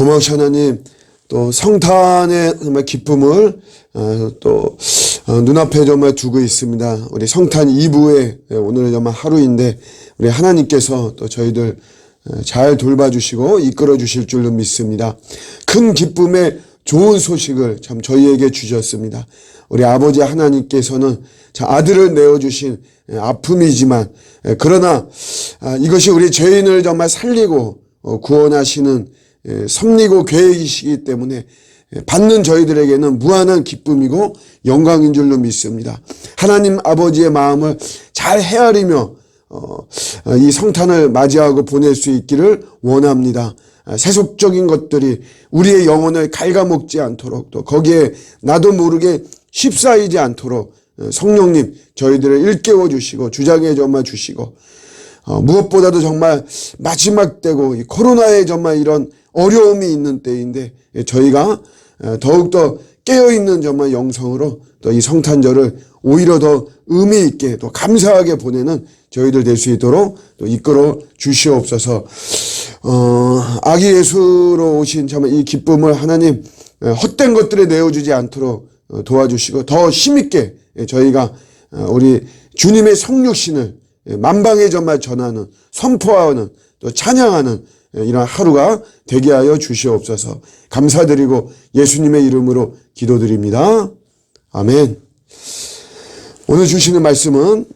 고마우신 하나님, 또 성탄의 정말 기쁨을 또 눈앞에 정말 두고 있습니다. 우리 성탄 이브에 오늘은 정말 하루인데 우리 하나님께서 또 저희들 잘 돌봐주시고 이끌어 주실 줄로 믿습니다. 큰 기쁨의 좋은 소식을 참 저희에게 주셨습니다. 우리 아버지 하나님께서는 아들을 내어주신 아픔이지만 그러나 이것이 우리 죄인을 정말 살리고 구원하시는 섭리고 계획이시기 때문에 받는 저희들에게는 무한한 기쁨이고 영광인 줄로 믿습니다. 하나님 아버지의 마음을 잘 헤아리며 이 성탄을 맞이하고 보낼 수 있기를 원합니다. 세속적인 것들이 우리의 영혼을 갉아먹지 않도록, 또 거기에 나도 모르게 휩싸이지 않도록 성령님 저희들을 일깨워 주시고 주장해 정말 주시고, 무엇보다도 정말 마지막 때고 이 코로나에 정말 이런 어려움이 있는 때인데 저희가 더욱더 깨어있는 정말 영성으로 또 이 성탄절을 오히려 더 의미 있게 또 감사하게 보내는 저희들 될 수 있도록 또 이끌어 주시옵소서. 아기 예수로 오신 정말 이 기쁨을 하나님 헛된 것들에 내어주지 않도록 도와주시고 더 힘있게 저희가 우리 주님의 성육신을 만방에 정말 전하는, 선포하는, 또 찬양하는 이런 하루가 되게 하여 주시옵소서. 감사드리고 예수님의 이름으로 기도드립니다. 아멘. 오늘 주시는 말씀은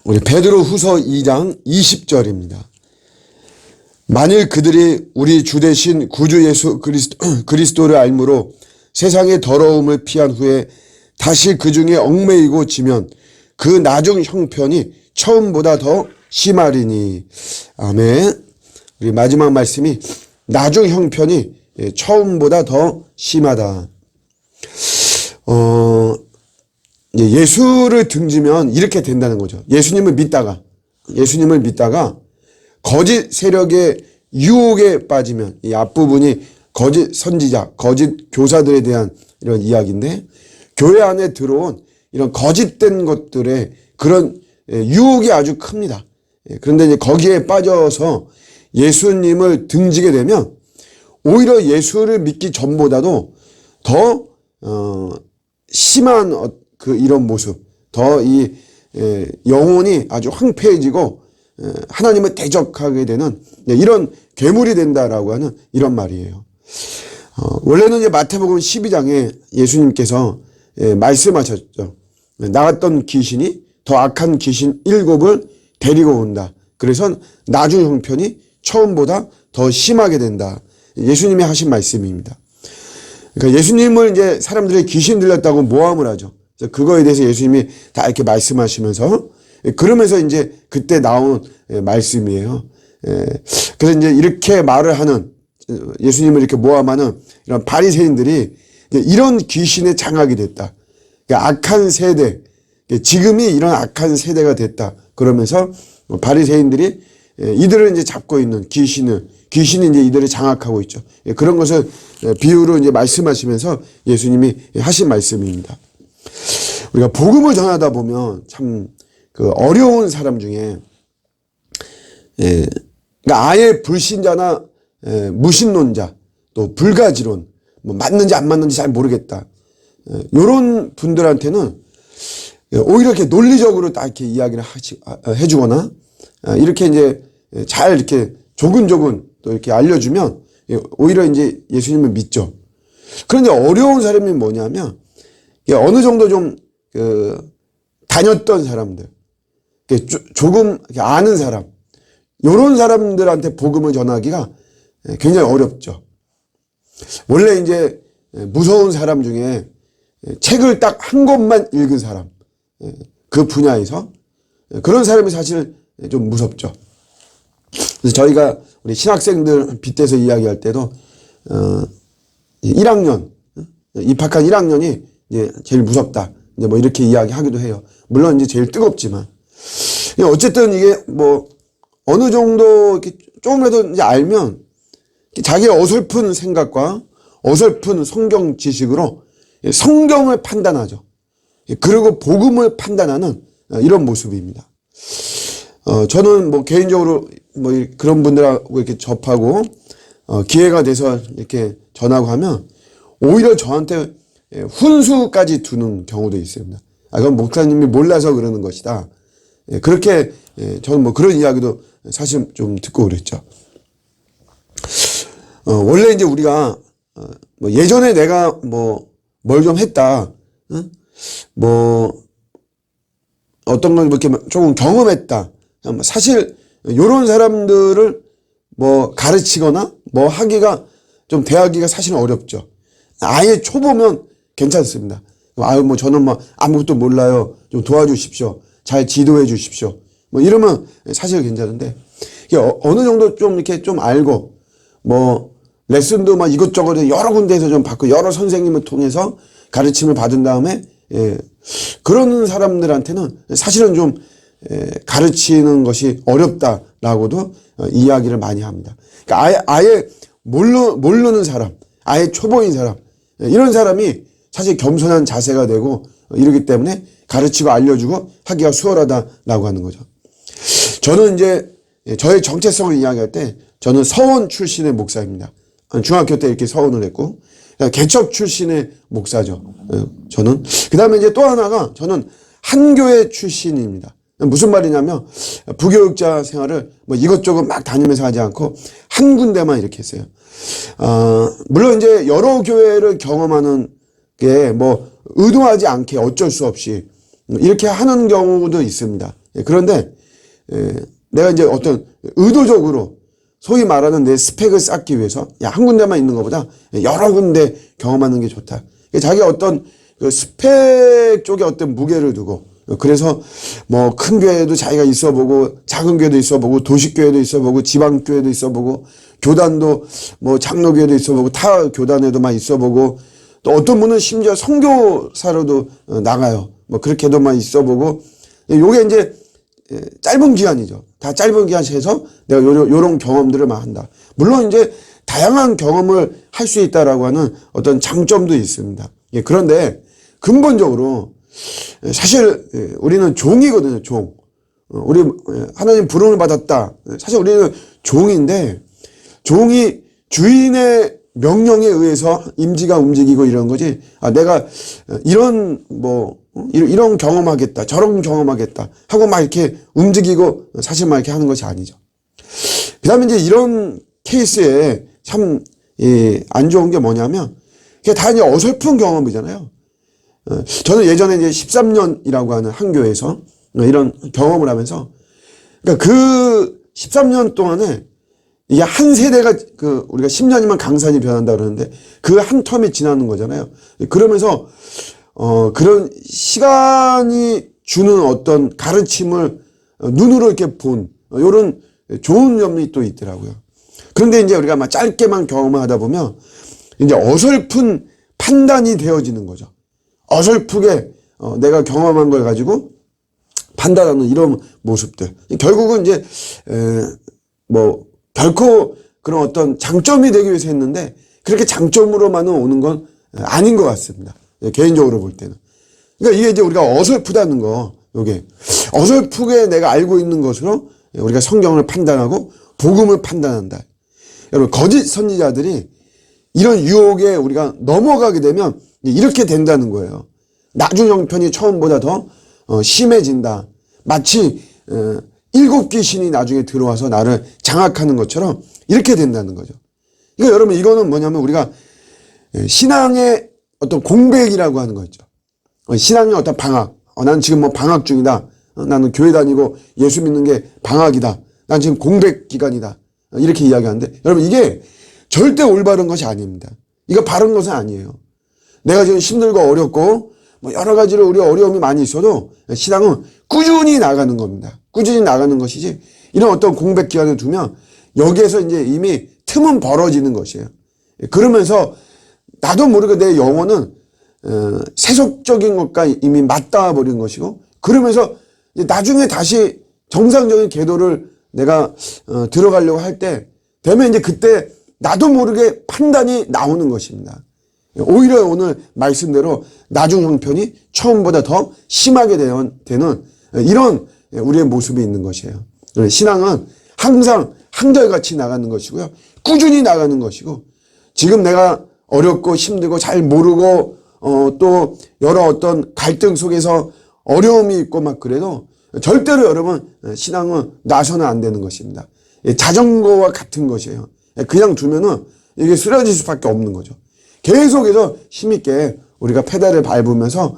우리 베드로 후서 2장 20절입니다. 만일 그들이 우리 주 되신 구주 예수 그리스도를 알므로 세상의 더러움을 피한 후에 다시 그 중에 얽매이고 지면 그 나중 형편이 처음보다 더 심하리니. 아멘. 우리 마지막 말씀이 나중 형편이 처음보다 더 심하다. 예수를 등지면 이렇게 된다는 거죠. 예수님을 믿다가 거짓 세력의 유혹에 빠지면, 이 앞부분이 거짓 선지자, 거짓 교사들에 대한 이런 이야기인데, 교회 안에 들어온 이런 거짓된 것들의 그런 유혹이 아주 큽니다. 그런데 이제 거기에 빠져서 예수님을 등지게 되면 오히려 예수를 믿기 전보다도 더 심한 이런 모습, 더 이 영혼이 아주 황폐해지고 하나님을 대적하게 되는 이런 괴물이 된다라고 하는 이런 말이에요. 원래는 이제 마태복음 12장에 예수님께서 말씀하셨죠. 나갔던 귀신이 더 악한 귀신 7을 데리고 온다. 그래서 나중 형편이 처음보다 더 심하게 된다. 예수님이 하신 말씀입니다. 그러니까 예수님을 이제 사람들이 귀신 들렸다고 모함을 하죠. 그래서 그거에 대해서 예수님이 다 이렇게 말씀하시면서, 그러면서 이제 그때 나온 말씀이에요. 그래서 이제 이렇게 말을 하는, 예수님을 이렇게 모함하는 이런 바리새인들이 이런 귀신에 장악이 됐다. 그러니까 악한 세대, 지금이 이런 악한 세대가 됐다. 그러면서 바리새인들이 이들을 이제 잡고 있는 귀신이 이제 이들을 장악하고 있죠. 그런 것을 비유로 이제 말씀하시면서 예수님이 하신 말씀입니다. 우리가 복음을 전하다 보면 참 그 어려운 사람 중에, 그러니까 아예 불신자나 무신론자, 또 불가지론, 뭐 맞는지 안 맞는지 잘 모르겠다, 요런 분들한테는 오히려 이렇게 논리적으로 딱 이렇게 이야기를 해주거나, 이렇게 이제 잘 이렇게 조근조근 또 이렇게 알려주면 오히려 이제 예수님을 믿죠. 그런데 어려운 사람이 뭐냐면, 어느 정도 좀 다녔던 사람들, 조금 아는 사람, 요런 사람들한테 복음을 전하기가 굉장히 어렵죠. 원래 이제 무서운 사람 중에 책을 딱 한 권만 읽은 사람, 그 분야에서 그런 사람이 사실 좀 무섭죠. 그래서 저희가 우리 신학생들 빗대서 이야기할 때도 1학년 입학한 1학년이 이제 제일 무섭다, 이제 뭐 이렇게 이야기하기도 해요. 물론 이제 제일 뜨겁지만, 어쨌든 이게 뭐 어느 정도 이렇게 조금이라도 이제 알면 자기의 어설픈 생각과 어설픈 성경 지식으로 성경을 판단하죠. 그리고 복음을 판단하는 이런 모습입니다. 저는 뭐 개인적으로 뭐 그런 분들하고 이렇게 접하고 기회가 돼서 이렇게 전하고 하면 오히려 저한테 훈수까지 두는 경우도 있습니다. 그건 목사님이 몰라서 그러는 것이다. 그렇게 저는 뭐 그런 이야기도 사실 좀 듣고 그랬죠. 원래 이제 우리가 뭐 예전에 내가 뭐 뭘 좀 했다, 응? 뭐 어떤 걸 이렇게 조금 경험했다. 사실 이런 사람들을 뭐 가르치거나 뭐 하기가 좀 대하기가 사실은 어렵죠. 아예 초보면 괜찮습니다. 아유 뭐 저는 뭐 아무것도 몰라요. 좀 도와주십시오. 잘 지도해 주십시오. 뭐 이러면 사실 괜찮은데 이게 어느 정도 좀 이렇게 좀 알고 뭐 레슨도 막 이것저것 여러 군데에서 좀 받고 여러 선생님을 통해서 가르침을 받은 다음에 그런 사람들한테는 사실은 좀 가르치는 것이 어렵다라고도 이야기를 많이 합니다. 그러니까 아예 모르는 사람, 아예 초보인 사람, 이런 사람이 사실 겸손한 자세가 되고 이러기 때문에 가르치고 알려주고 하기가 수월하다라고 하는 거죠. 저는 이제 저의 정체성을 이야기할 때 저는 서원 출신의 목사입니다. 중학교 때 이렇게 서원을 했고 개척 출신의 목사죠. 저는. 그 다음에 이제 또 하나가 저는 한교회 출신입니다. 무슨 말이냐면 부교육자 생활을 뭐 이것저것 막 다니면서 하지 않고 한 군데만 이렇게 했어요. 물론 이제 여러 교회를 경험하는 게 뭐 의도하지 않게 어쩔 수 없이 이렇게 하는 경우도 있습니다. 그런데 내가 이제 어떤 의도적으로 소위 말하는 내 스펙을 쌓기 위해서 한 군데만 있는 것보다 여러 군데 경험하는 게 좋다. 자기가 어떤 그 스펙 쪽에 어떤 무게를 두고 그래서 뭐 큰 교회도 자기가 있어보고 작은 교회도 있어보고 도시교회도 있어보고 지방교회도 있어보고 교단도 뭐 장로교회도 있어보고 타 교단에도 막 있어보고 또 어떤 분은 심지어 선교사로도 나가요. 뭐 그렇게도 막 있어보고 요게 이제 짧은 기간이죠. 다 짧은 기간에서 내가 요런 경험들을 막 한다. 물론 이제 다양한 경험을 할 수 있다라고 하는 어떤 장점도 있습니다. 그런데 근본적으로 사실 우리는 종이거든요. 종. 우리 하나님 부름을 받았다. 사실 우리는 종인데 종이 주인의 명령에 의해서 임지가 움직이고 이런 거지. 내가 이런 이런 경험하겠다, 저런 경험하겠다 하고 막 이렇게 움직이고 사실 막 이렇게 하는 것이 아니죠. 그 다음에 이제 이런 케이스에 참 안 좋은 게 뭐냐면 그게 다 이제 어설픈 경험이잖아요. 저는 예전에 이제 13년이라고 하는 한 교회에서 이런 경험을 하면서 그러니까 그 13년 동안에 이게 한 세대가 우리가 10년이면 강산이 변한다 그러는데 그 한 텀이 지나는 거잖아요. 그러면서 그런 시간이 주는 어떤 가르침을 눈으로 이렇게 본 이런 좋은 점이 또 있더라고요. 그런데 이제 우리가 막 짧게만 경험을 하다 보면 이제 어설픈 판단이 되어지는 거죠. 어설프게 내가 경험한 걸 가지고 판단하는 이런 모습들. 결국은 이제 뭐 결코 그런 어떤 장점이 되기 위해서 했는데 그렇게 장점으로만은 오는 건 아닌 것 같습니다. 개인적으로 볼 때는. 그러니까 이게 이제 우리가 어설프다는 거, 요게 어설프게 내가 알고 있는 것으로 우리가 성경을 판단하고 복음을 판단한다. 여러분 거짓 선지자들이 이런 유혹에 우리가 넘어가게 되면 이렇게 된다는 거예요. 나중 형편이 처음보다 더 심해진다. 마치 7 귀신이 나중에 들어와서 나를 장악하는 것처럼 이렇게 된다는 거죠. 그러니까 여러분 이거는 뭐냐면 우리가 신앙의 어떤 공백이라고 하는 거 있죠. 신앙의 어떤 방학. 난 지금 뭐 방학 중이다. 나는 교회 다니고 예수 믿는 게 방학이다. 난 지금 공백 기간이다. 이렇게 이야기하는데 여러분 이게 절대 올바른 것이 아닙니다. 이거 바른 것은 아니에요. 내가 지금 힘들고 어렵고 뭐 여러 가지로 우리 어려움이 많이 있어도 신앙은 꾸준히 나가는 겁니다. 꾸준히 나가는 것이지 이런 어떤 공백 기간을 두면 여기에서 이제 이미 틈은 벌어지는 것이에요. 그러면서 나도 모르게 내 영혼은 세속적인 것과 이미 맞닿아 버린 것이고 그러면서 이제 나중에 다시 정상적인 궤도를 내가 들어가려고 할 때 되면 이제 그때 나도 모르게 판단이 나오는 것입니다. 오히려 오늘 말씀대로 나중 형편이 처음보다 더 심하게 되는 이런 우리의 모습이 있는 것이에요. 신앙은 항상 한결같이 나가는 것이고요. 꾸준히 나가는 것이고, 지금 내가 어렵고 힘들고 잘 모르고 또 여러 어떤 갈등 속에서 어려움이 있고 막 그래도 절대로 여러분 신앙은 놔서는 안 되는 것입니다. 자전거와 같은 것이에요. 그냥 두면은 이게 쓰러질 수밖에 없는 거죠. 계속해서 힘있게 우리가 페달을 밟으면서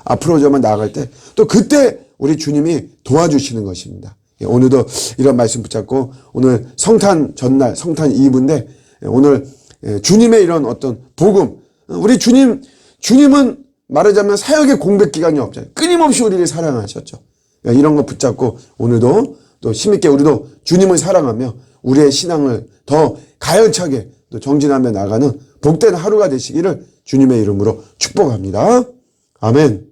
앞으로 좀 나아갈 때 또 그때 우리 주님이 도와주시는 것입니다. 오늘도 이런 말씀 붙잡고 오늘 성탄 전날 성탄 이브인데 오늘 주님의 이런 어떤 복음, 우리 주님은 말하자면 사역의 공백 기간이 없잖아요. 끊임없이 우리를 사랑하셨죠. 이런 거 붙잡고 오늘도 또 힘있게 우리도 주님을 사랑하며 우리의 신앙을 더 가열차게 또 정진하며 나가는 복된 하루가 되시기를 주님의 이름으로 축복합니다. 아멘.